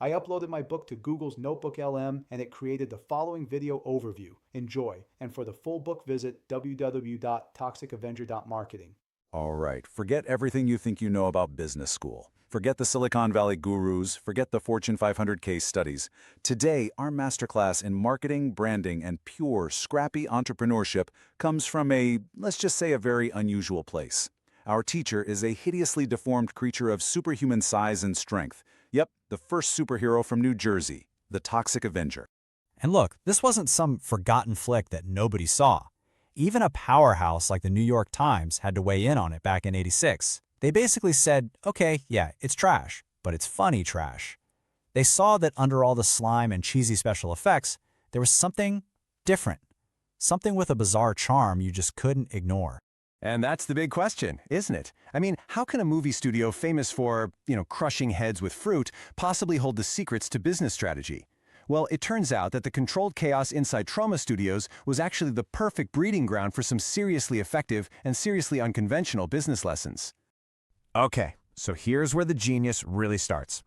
I uploaded my book to Google's Notebook LM and it created the following video overview. Enjoy. And for the full book, visit www.toxicavenger.marketing. All right, forget everything you think you know about business school. Forget the Silicon Valley gurus, forget the Fortune 500 case studies. Today, our masterclass in marketing, branding, and pure, scrappy entrepreneurship comes from let's just say, a very unusual place. Our teacher is a hideously deformed creature of superhuman size and strength. Yep, the first superhero from New Jersey, the Toxic Avenger. And look, this wasn't some forgotten flick that nobody saw. Even a powerhouse like the New York Times had to weigh in on it back in '86. They basically said, okay, yeah, it's trash, but it's funny trash. They saw that under all the slime and cheesy special effects, there was something different. Something with a bizarre charm you just couldn't ignore. And that's the big question, isn't it? I mean, how can a movie studio famous for, crushing heads with fruit possibly hold the secrets to business strategy? Well, it turns out that the controlled chaos inside Troma Studios was actually the perfect breeding ground for some seriously effective and seriously unconventional business lessons. Okay, so here's where the genius really starts.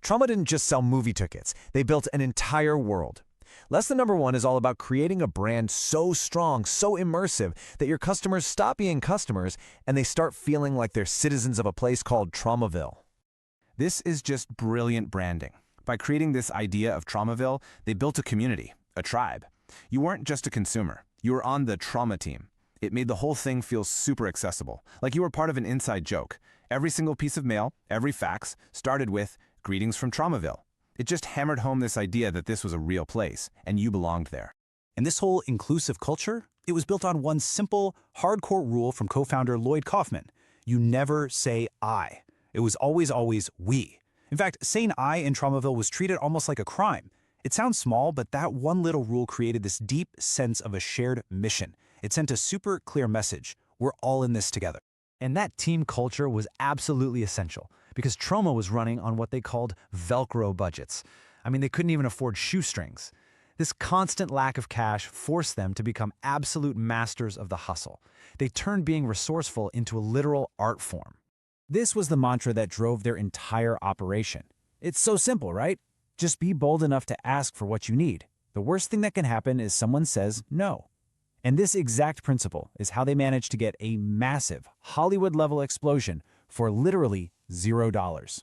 Troma didn't just sell movie tickets, they built an entire world. Lesson number 1 is all about creating a brand so strong, so immersive, that your customers stop being customers and they start feeling like they're citizens of a place called Tromaville. This is just brilliant branding. By creating this idea of Tromaville, they built a community, a tribe. You weren't just a consumer, you were on the Troma team. It made the whole thing feel super accessible, like you were part of an inside joke. Every single piece of mail, every fax, started with, "Greetings from Tromaville." It just hammered home this idea that this was a real place, and you belonged there. And this whole inclusive culture, it was built on one simple, hardcore rule from co-founder Lloyd Kaufman. You never say I. It was always we. In fact, saying I in Tromaville was treated almost like a crime. It sounds small, but that one little rule created this deep sense of a shared mission. It sent a super clear message. We're all in this together. And that team culture was absolutely essential because Troma was running on what they called Velcro budgets. I mean, they couldn't even afford shoestrings. This constant lack of cash forced them to become absolute masters of the hustle. They turned being resourceful into a literal art form. This was the mantra that drove their entire operation. It's so simple, right? Just be bold enough to ask for what you need. The worst thing that can happen is someone says no. And this exact principle is how they managed to get a massive Hollywood-level explosion for literally $0.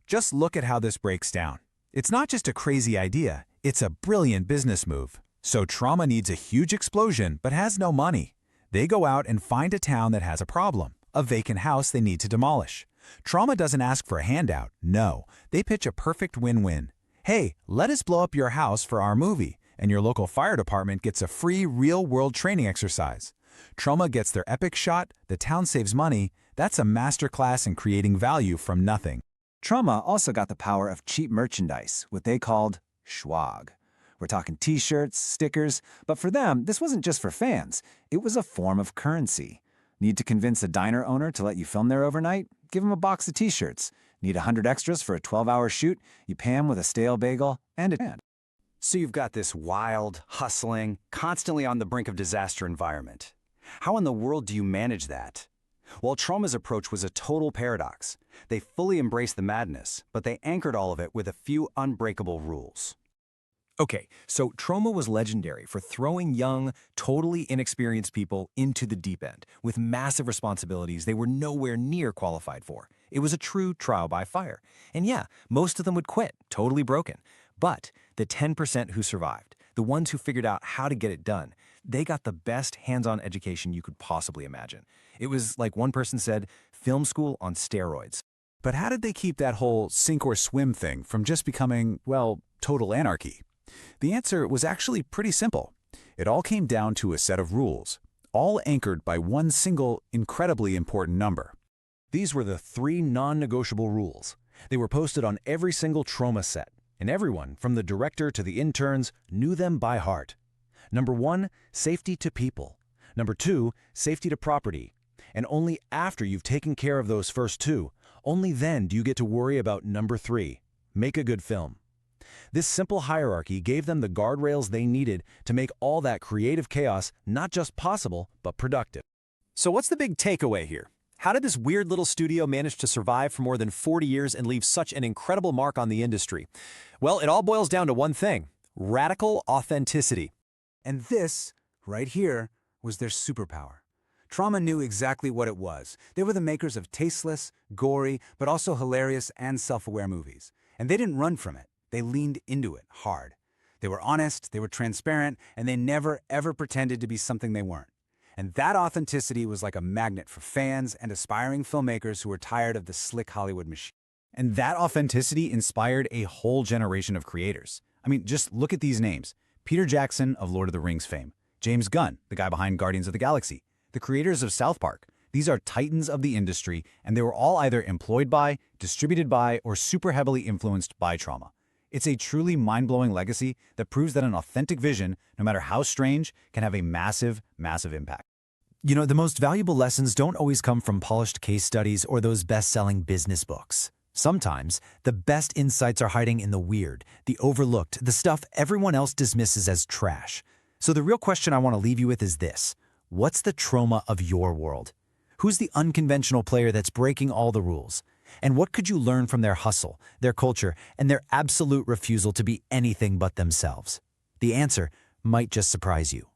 Just look at how this breaks down. It's not just a crazy idea, it's a brilliant business move. So Troma needs a huge explosion but has no money. They go out and find a town that has a problem, a vacant house they need to demolish. Troma doesn't ask for a handout, no. They pitch a perfect win-win. Hey, let us blow up your house for our movie, and your local fire department gets a free real-world training exercise. Troma gets their epic shot, the town saves money. That's a masterclass in creating value from nothing. Troma also got the power of cheap merchandise, what they called schwag. We're talking t-shirts, stickers, but for them, this wasn't just for fans. It was a form of currency. Need to convince a diner owner to let you film there overnight? Give him a box of t-shirts. Need 100 extras for a 12-hour shoot? You pay him with a stale bagel and a hand. So you've got this wild, hustling, constantly on the brink of disaster environment. How in the world do you manage that? Well, Troma's approach was a total paradox. They fully embraced the madness, but they anchored all of it with a few unbreakable rules. Okay, so Troma was legendary for throwing young, totally inexperienced people into the deep end with massive responsibilities they were nowhere near qualified for. It was a true trial by fire. And yeah, most of them would quit, totally broken. But the 10% who survived, the ones who figured out how to get it done, they got the best hands-on education you could possibly imagine. It was like one person said, film school on steroids. But how did they keep that whole sink or swim thing from just becoming, well, total anarchy? The answer was actually pretty simple. It all came down to a set of rules, all anchored by one single, incredibly important number. These were the 3 non-negotiable rules. They were posted on every single Troma set, and everyone, from the director to the interns, knew them by heart. Number 1, safety to people. Number 2, safety to property. And only after you've taken care of those first 2, only then do you get to worry about number 3, make a good film. This simple hierarchy gave them the guardrails they needed to make all that creative chaos not just possible, but productive. So what's the big takeaway here? How did this weird little studio manage to survive for more than 40 years and leave such an incredible mark on the industry? Well, it all boils down to one thing: radical authenticity. And this, right here, was their superpower. Trauma knew exactly what it was. They were the makers of tasteless, gory, but also hilarious and self-aware movies. And they didn't run from it. They leaned into it hard. They were honest, they were transparent, and they never, ever pretended to be something they weren't. And that authenticity was like a magnet for fans and aspiring filmmakers who were tired of the slick Hollywood machine. And that authenticity inspired a whole generation of creators. I mean, just look at these names. Peter Jackson of Lord of the Rings fame, James Gunn, the guy behind Guardians of the Galaxy, the creators of South Park. These are titans of the industry, and they were all either employed by, distributed by, or super heavily influenced by trauma. It's a truly mind-blowing legacy that proves that an authentic vision, no matter how strange, can have a massive, massive impact. You know, the most valuable lessons don't always come from polished case studies or those best-selling business books. Sometimes, the best insights are hiding in the weird, the overlooked, the stuff everyone else dismisses as trash. So the real question I want to leave you with is this: what's the trauma of your world? Who's the unconventional player that's breaking all the rules? And what could you learn from their hustle, their culture, and their absolute refusal to be anything but themselves? The answer might just surprise you.